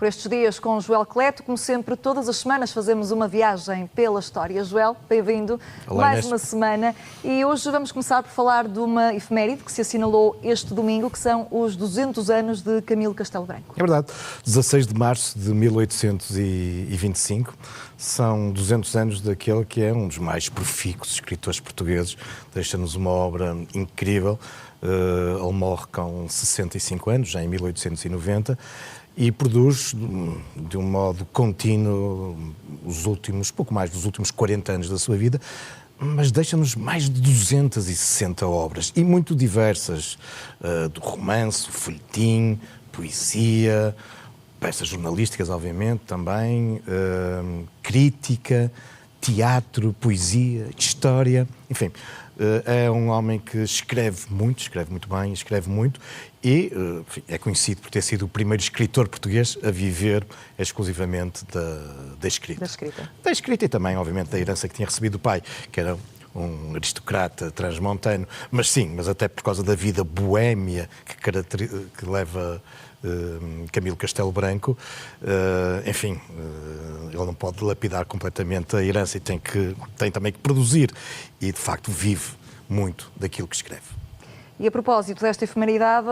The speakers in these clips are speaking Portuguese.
por estes dias com Joel Cleto. Como sempre, todas as semanas fazemos uma viagem pela história. Joel, bem-vindo. Mais uma semana. E hoje vamos começar por falar de uma efeméride que se assinalou este domingo, que são os 200 anos de Camilo Castelo Branco. É verdade. 16 de março de 1825. São 200 anos daquele que é um dos mais profícuos escritores portugueses. Deixa-nos uma obra incrível. Ele morre com 65 anos, já em 1890, e produz de um modo contínuo pouco mais dos últimos 40 anos da sua vida, mas deixa-nos mais de 260 obras, e muito diversas, do romance, folhetim, poesia, peças jornalísticas, obviamente, também, crítica, teatro, poesia, história, enfim. É um homem que escreve muito bem, escreve muito e é conhecido por ter sido o primeiro escritor português a viver exclusivamente da escrita. Da escrita e também, obviamente, da herança que tinha recebido do pai, que era um aristocrata transmontano, mas até por causa da vida boémia que leva Camilo Castelo Branco, enfim, ele não pode lapidar completamente a herança e tem também que produzir, e de facto vive muito daquilo que escreve. E a propósito desta efemeridade,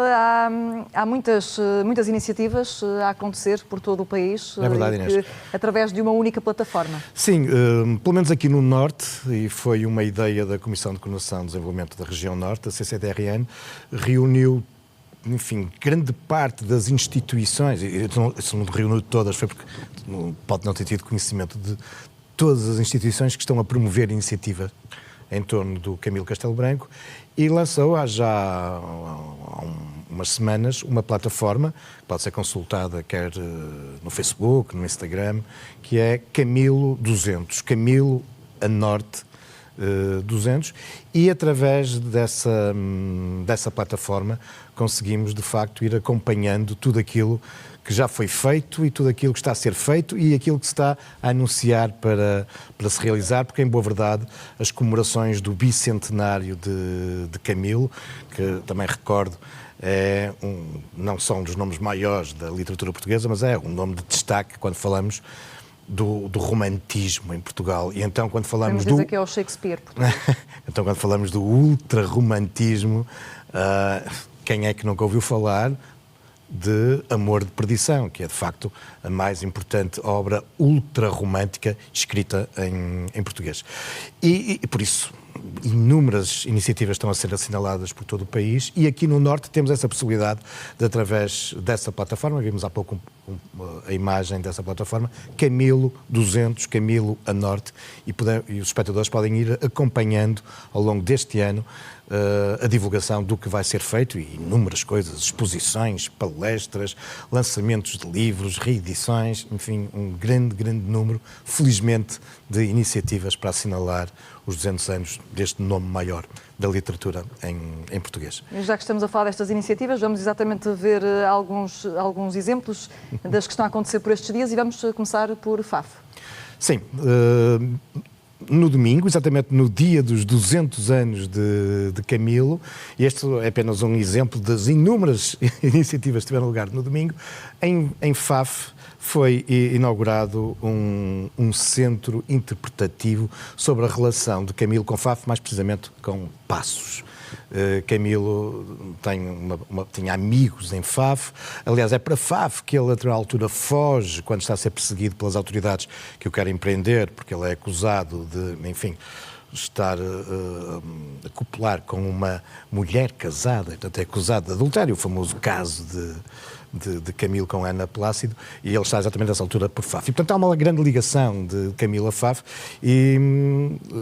há muitas iniciativas a acontecer por todo o país. É verdade, Inês. Através de uma única plataforma. Sim, pelo menos aqui no Norte, e foi uma ideia da Comissão de Coordenação e Desenvolvimento da Região Norte, a CCDRN, reuniu, enfim, grande parte das instituições, se não reuniu todas, foi porque pode não ter tido conhecimento de todas as instituições que estão a promover iniciativa em torno do Camilo Castelo Branco, e lançou há já umas semanas uma plataforma que pode ser consultada quer no Facebook, no Instagram, que é Camilo 200, Camilo a Norte 200, e através dessa plataforma conseguimos de facto ir acompanhando tudo aquilo que já foi feito e tudo aquilo que está a ser feito e aquilo que se está a anunciar para se realizar, porque em boa verdade as comemorações do bicentenário de Camilo, que também recordo não são dos nomes maiores da literatura portuguesa, mas é um nome de destaque quando falamos do romantismo em Portugal. E então quando falamos Vamos dizer que é o Shakespeare português. Então quando falamos do ultra-romantismo, quem é que nunca ouviu falar de Amor de Perdição, que é de facto a mais importante obra ultra-romântica escrita em português. E por isso inúmeras iniciativas estão a ser assinaladas por todo o país, e aqui no Norte temos essa possibilidade de, através dessa plataforma, vimos há pouco a imagem dessa plataforma, Camilo 200, Camilo a Norte, e os espectadores podem ir acompanhando ao longo deste ano a divulgação do que vai ser feito, e inúmeras coisas, exposições, palestras, lançamentos de livros, reedições, enfim, um grande número, felizmente, de iniciativas para assinalar os 200 anos deste nome maior da literatura em português. Já que estamos a falar destas iniciativas, vamos exatamente ver alguns exemplos das que estão a acontecer por estes dias, e vamos começar por Fafo. Sim, no domingo, exatamente no dia dos 200 anos de Camilo, e este é apenas um exemplo das inúmeras iniciativas que tiveram lugar no domingo, em Faf foi inaugurado um centro interpretativo sobre a relação de Camilo com Faf, mais precisamente com Passos. Camilo tinha amigos em Faf, aliás é para Faf que ele a determinada altura foge quando está a ser perseguido pelas autoridades que o querem prender, porque ele é acusado de, enfim, estar a copular com uma mulher casada, portanto é acusado de adultério, o famoso caso de Camilo com Ana Plácido, e ele está exatamente nessa altura por Faf. E, portanto, há uma grande ligação de Camilo a Faf, e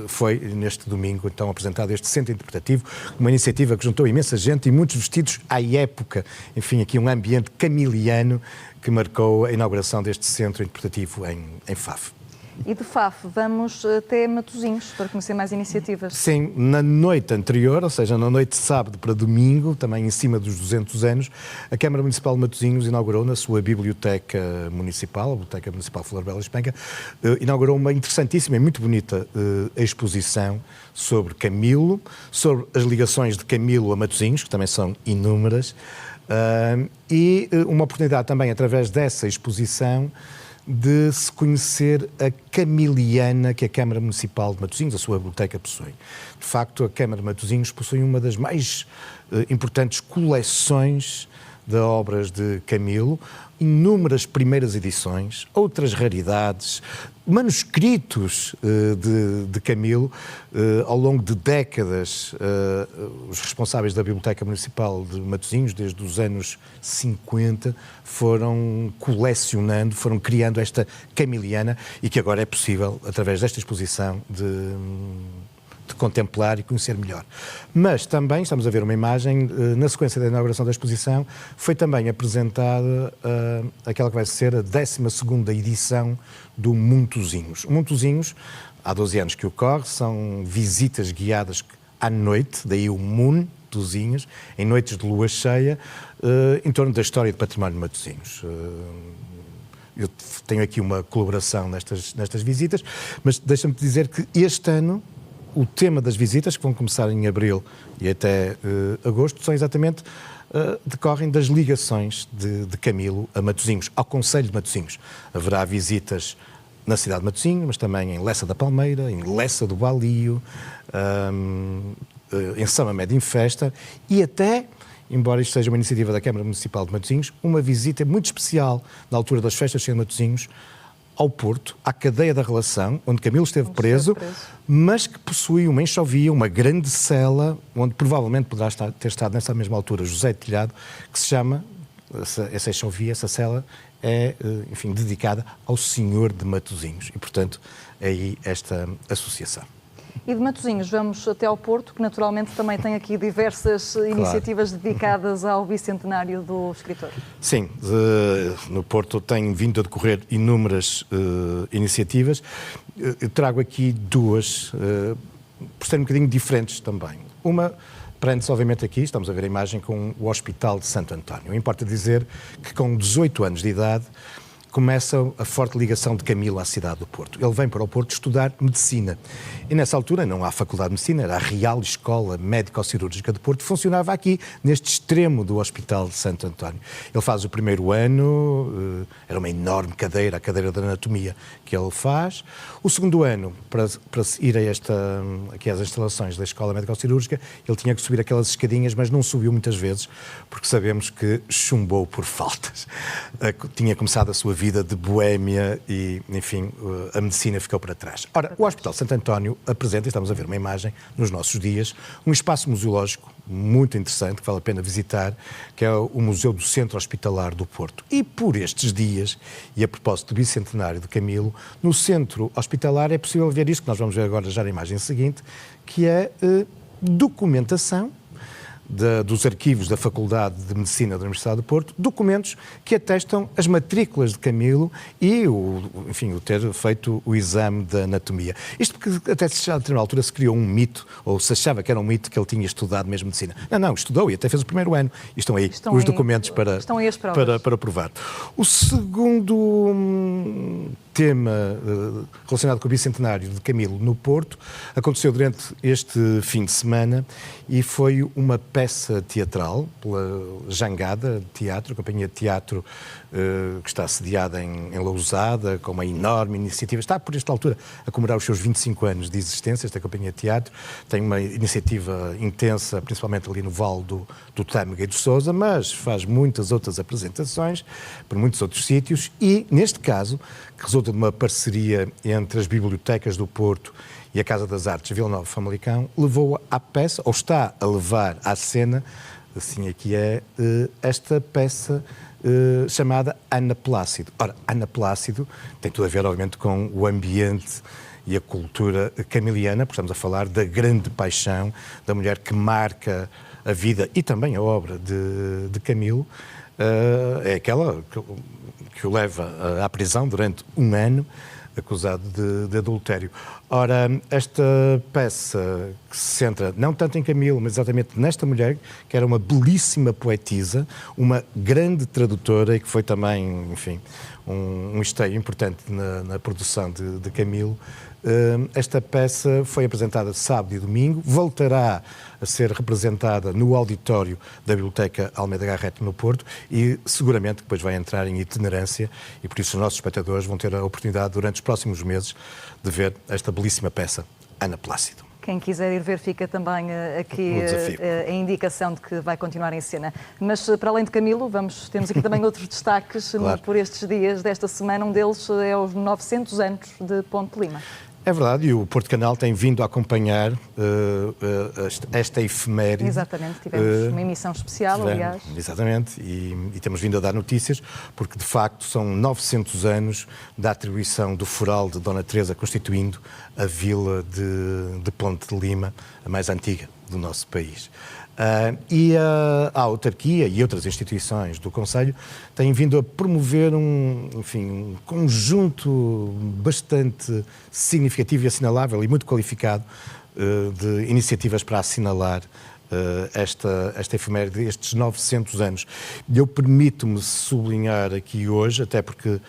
foi neste domingo, então, apresentado este centro interpretativo, uma iniciativa que juntou imensa gente e muitos vestidos à época, enfim, aqui um ambiente camiliano que marcou a inauguração deste centro interpretativo em Faf. E de Faf vamos até Matosinhos para conhecer mais iniciativas. Sim, na noite anterior, ou seja, na noite de sábado para domingo, também em cima dos 200 anos, a Câmara Municipal de Matosinhos inaugurou na sua Biblioteca Municipal, a Biblioteca Municipal Flor Bela Espanca, inaugurou uma interessantíssima e muito bonita exposição sobre Camilo, sobre as ligações de Camilo a Matosinhos, que também são inúmeras, E uma oportunidade também, através dessa exposição, de se conhecer a Camiliana que a Câmara Municipal de Matosinhos, a sua biblioteca, possui. De facto, a Câmara de Matosinhos possui uma das mais importantes coleções de obras de Camilo, inúmeras primeiras edições, outras raridades, manuscritos de Camilo. Ao longo de décadas, os responsáveis da Biblioteca Municipal de Matosinhos, desde os anos 50, foram colecionando, foram criando esta Camiliana, e que agora é possível, através desta exposição, de contemplar e conhecer melhor. Mas também, estamos a ver uma imagem, na sequência da inauguração da exposição, foi também apresentada aquela que vai ser a 12ª edição do Montosinhos. O Montosinhos, há 12 anos que ocorre, são visitas guiadas à noite, daí o Montosinhos, em noites de lua cheia, em torno da história e do património de Matosinhos. Eu tenho aqui uma colaboração nestas visitas, mas deixa-me dizer que este ano o tema das visitas, que vão começar em abril e até agosto, são exatamente, decorrem das ligações de Camilo a Matosinhos, ao Concelho de Matosinhos. Haverá visitas na cidade de Matosinhos, mas também em Lessa da Palmeira, em Lessa do Balio, em São Amédio em Festa, e até, embora isto seja uma iniciativa da Câmara Municipal de Matosinhos, uma visita muito especial na altura das festas de Matosinhos, ao Porto, à cadeia da relação, onde Camilo esteve preso, mas que possui uma enxovia, uma grande cela, onde provavelmente poderá ter estado nessa mesma altura José de Telhado, que se chama, essa enxovia, essa cela, é, enfim, dedicada ao Senhor de Matosinhos. E, portanto, aí esta associação. E de Matosinhos vamos até ao Porto, que naturalmente também tem aqui diversas iniciativas dedicadas ao bicentenário do escritor. Sim, no Porto tem vindo a decorrer inúmeras iniciativas. Eu trago aqui duas, por serem um bocadinho diferentes também. Uma prende-se, obviamente, aqui, estamos a ver a imagem com o Hospital de Santo António. Importa dizer que com 18 anos de idade começa a forte ligação de Camilo à cidade do Porto. Ele vem para o Porto estudar medicina. E nessa altura não há Faculdade de Medicina, era a Real Escola Médico-Cirúrgica do Porto, funcionava aqui, neste extremo do Hospital de Santo António. Ele faz o primeiro ano, era uma enorme cadeira, a cadeira de anatomia que ele faz. O segundo ano, para ir aqui às instalações da Escola Médico-Cirúrgica, ele tinha que subir aquelas escadinhas, mas não subiu muitas vezes, porque sabemos que chumbou por faltas. Tinha começado a sua vida de boémia e, enfim, a medicina ficou para trás. Ora, o Hospital Santo António apresenta, e estamos a ver uma imagem nos nossos dias, um espaço museológico muito interessante, que vale a pena visitar, que é o Museu do Centro Hospitalar do Porto. E por estes dias, e a propósito do bicentenário de Camilo, no Centro Hospitalar é possível ver isto, que nós vamos ver agora já na imagem seguinte, que é documentação dos arquivos da Faculdade de Medicina da Universidade do Porto, documentos que atestam as matrículas de Camilo e, enfim, o ter feito o exame da anatomia. Isto porque até a determinada altura se criou um mito, ou se achava que era um mito, que ele tinha estudado mesmo medicina. Não, estudou e até fez o primeiro ano. E estão aí os documentos para provar. O segundo tema relacionado com o bicentenário de Camilo no Porto aconteceu durante este fim de semana e foi uma peça teatral pela Jangada Teatro, companhia de teatro que está sediada em Lousada, com uma enorme iniciativa. Está, por esta altura, a comemorar os seus 25 anos de existência, esta companhia de teatro. Tem uma iniciativa intensa, principalmente ali no Vale do Tâmega e do Sousa, mas faz muitas outras apresentações por muitos outros sítios e, neste caso, que resulta de uma parceria entre as bibliotecas do Porto e a Casa das Artes Vila Nova Famalicão, levou à peça, ou está a levar à cena, assim aqui é, esta peça chamada Ana Plácido. Ora, Ana Plácido tem tudo a ver, obviamente, com o ambiente e a cultura camiliana, porque estamos a falar da grande paixão da mulher que marca a vida e também a obra de Camilo. É aquela que o leva à prisão durante um ano, acusado de adultério. Ora, esta peça que se centra não tanto em Camilo, mas exatamente nesta mulher, que era uma belíssima poetisa, uma grande tradutora e que foi também, enfim, um esteio importante na produção de Camilo. Esta peça foi apresentada sábado e domingo, voltará a ser representada no auditório da Biblioteca Almeida Garrett no Porto e seguramente depois vai entrar em itinerância e por isso os nossos espectadores vão ter a oportunidade durante os próximos meses de ver esta belíssima peça, Ana Plácido. Quem quiser ir ver, fica também aqui a indicação de que vai continuar em cena. Mas para além de Camilo, temos aqui também outros destaques claro. Por estes dias desta semana. Um deles é os 900 anos de Ponte Lima. É verdade, e o Porto Canal tem vindo a acompanhar esta efeméride. Exatamente, tivemos uma emissão especial, aliás. Exatamente, e temos vindo a dar notícias, porque de facto são 900 anos da atribuição do foral de Dona Teresa, constituindo a vila de Ponte de Lima, a mais antiga do nosso país. E a autarquia e outras instituições do Conselho têm vindo a promover um conjunto bastante significativo e assinalável e muito qualificado de iniciativas para assinalar esta efeméride, estes 900 anos. E eu permito-me sublinhar aqui hoje, até porque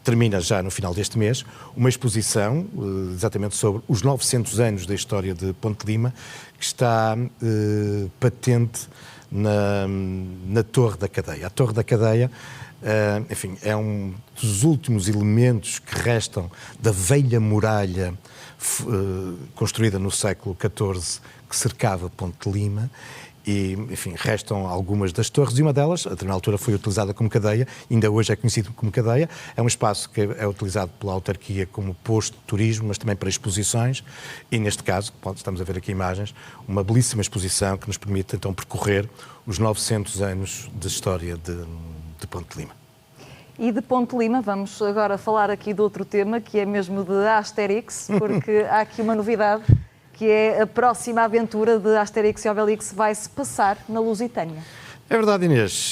termina já no final deste mês, uma exposição exatamente sobre os 900 anos da história de Ponte de Lima, que está patente na Torre da Cadeia. A Torre da Cadeia, é um dos últimos elementos que restam da velha muralha construída no século XIV, que cercava Ponte de Lima. E, restam algumas das torres e uma delas, a determinada altura, foi utilizada como cadeia, ainda hoje é conhecido como cadeia. É um espaço que é utilizado pela autarquia como posto de turismo, mas também para exposições e, neste caso, estamos a ver aqui imagens, uma belíssima exposição que nos permite, então, percorrer os 900 anos de história de Ponte de Lima. E de Ponte Lima, vamos agora falar aqui de outro tema, que é mesmo de Asterix, porque há aqui uma novidade, que é a próxima aventura de Asterix e Obelix vai-se passar na Lusitânia. É verdade, Inês.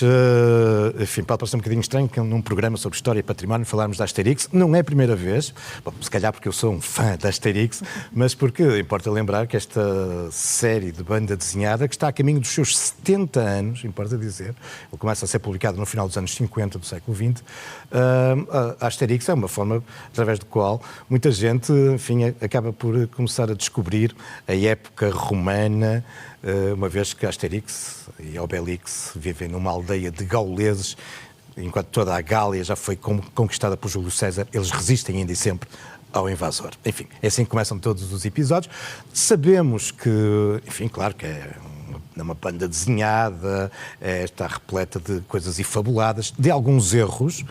Pode parecer um bocadinho estranho que num programa sobre história e património falarmos da Asterix. Não é a primeira vez, se calhar porque eu sou um fã da Asterix, mas porque importa lembrar que esta série de banda desenhada, que está a caminho dos seus 70 anos, importa dizer, ele começa a ser publicado no final dos anos 50 do século XX, a Asterix é uma forma através da qual muita gente, acaba por começar a descobrir a época romana, uma vez que Asterix e Obelix vivem numa aldeia de gauleses, enquanto toda a Gália já foi conquistada por Júlio César, eles resistem ainda e sempre ao invasor. É assim que começam todos os episódios. Sabemos que, claro que é uma banda desenhada, está repleta de coisas efabuladas, de alguns erros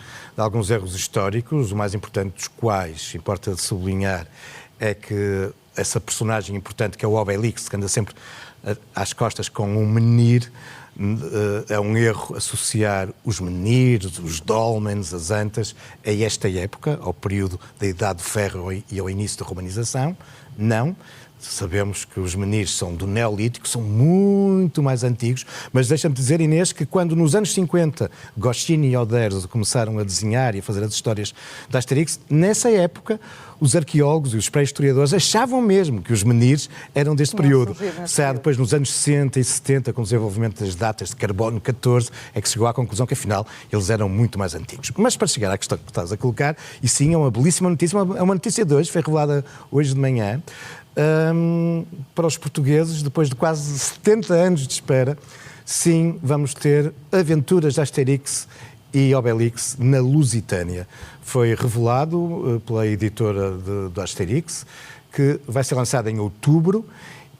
históricos, o mais importante dos quais, importa sublinhar, é que essa personagem importante que é o Obelix, que anda sempre às costas com um menir, é um erro associar os menirs, os dólmenes, as antas, a esta época, ao período da Idade do Ferro e ao início da romanização. Não. Sabemos que os menirs são do Neolítico, são muito mais antigos, mas deixa-me dizer, Inês, que quando nos anos 50 Goscinny e Oderzo começaram a desenhar e a fazer as histórias da Asterix, nessa época os arqueólogos e os pré-historiadores achavam mesmo que os menirs eram deste período. Será depois nos anos 60 e 70, com o desenvolvimento das datas de carbono 14, é que chegou à conclusão que afinal eles eram muito mais antigos. Mas para chegar à questão que estás a colocar, e sim, é uma belíssima notícia, é uma notícia de hoje, foi revelada hoje de manhã, para os portugueses, depois de quase 70 anos de espera, sim, vamos ter aventuras de Asterix e Obelix na Lusitânia. Foi revelado pela editora do Asterix, que vai ser lançada em outubro,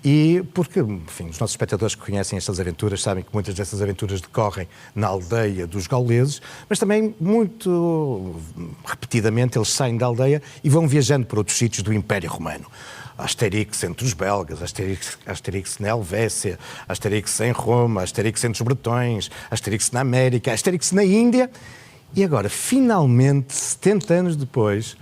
e porque, os nossos espectadores que conhecem estas aventuras sabem que muitas dessas aventuras decorrem na aldeia dos gauleses, mas também muito repetidamente eles saem da aldeia e vão viajando para outros sítios do Império Romano. Asterix entre os belgas, Asterix na Helvécia, Asterix em Roma, Asterix entre os bretões, Asterix na América, Asterix na Índia. E agora, finalmente, 70 anos depois,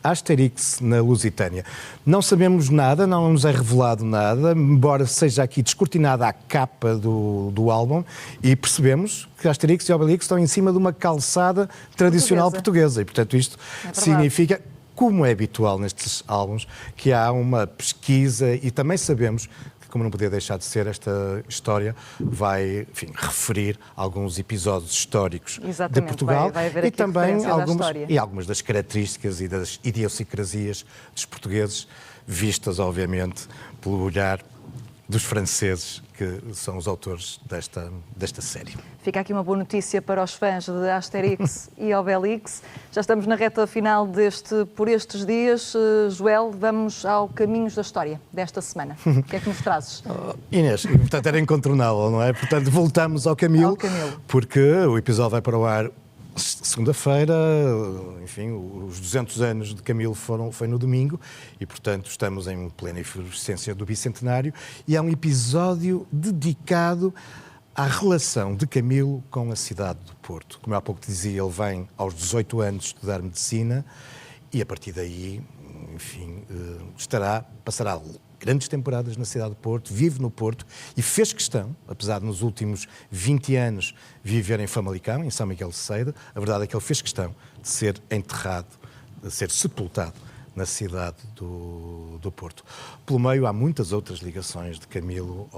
Asterix na Lusitânia. Não sabemos nada, não nos é revelado nada, embora seja aqui descortinada a capa do álbum, e percebemos que Asterix e Obelix estão em cima de uma calçada tradicional portuguesa. E, portanto, isto significa, como é habitual nestes álbuns, que há uma pesquisa, e também sabemos que como não podia deixar de ser, esta história vai, enfim, referir alguns episódios históricos de Portugal vai haver e aqui também algumas das características e das idiosincrasias dos portugueses, vistas, obviamente, pelo olhar dos franceses, que são os autores desta série. Fica aqui uma boa notícia para os fãs de Asterix e Obelix. Já estamos na reta final por estes dias. Joel, vamos ao Caminhos da História desta semana. O que é que nos trazes? Inês, portanto era incontornável, não é? Portanto, voltamos ao Camilo, porque o episódio vai para o ar segunda-feira, enfim, os 200 anos de Camilo foi no domingo e, portanto, estamos em plena efervescência do bicentenário e há um episódio dedicado à relação de Camilo com a cidade do Porto. Como eu há pouco te dizia, ele vem aos 18 anos estudar medicina e, a partir daí, enfim, passará grandes temporadas na cidade do Porto, vive no Porto e fez questão, apesar de nos últimos 20 anos viver em Famalicão, em São Miguel de Cedo, a verdade é que ele fez questão de ser enterrado, de ser sepultado na cidade do Porto. Pelo meio há muitas outras ligações de Camilo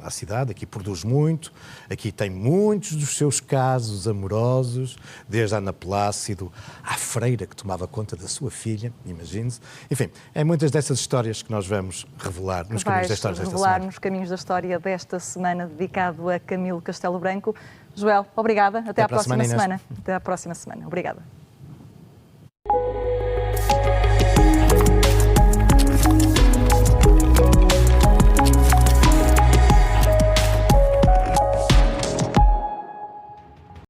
à cidade, aqui produz muito, aqui tem muitos dos seus casos amorosos, desde a Ana Plácido à freira que tomava conta da sua filha, imagine-se. Enfim, é muitas dessas histórias que nós vamos revelar nos Caminhos da História desta semana. Nos Caminhos da História desta semana, dedicado a Camilo Castelo Branco. Joel, obrigada. Até à próxima semana. Até à próxima semana. Obrigada.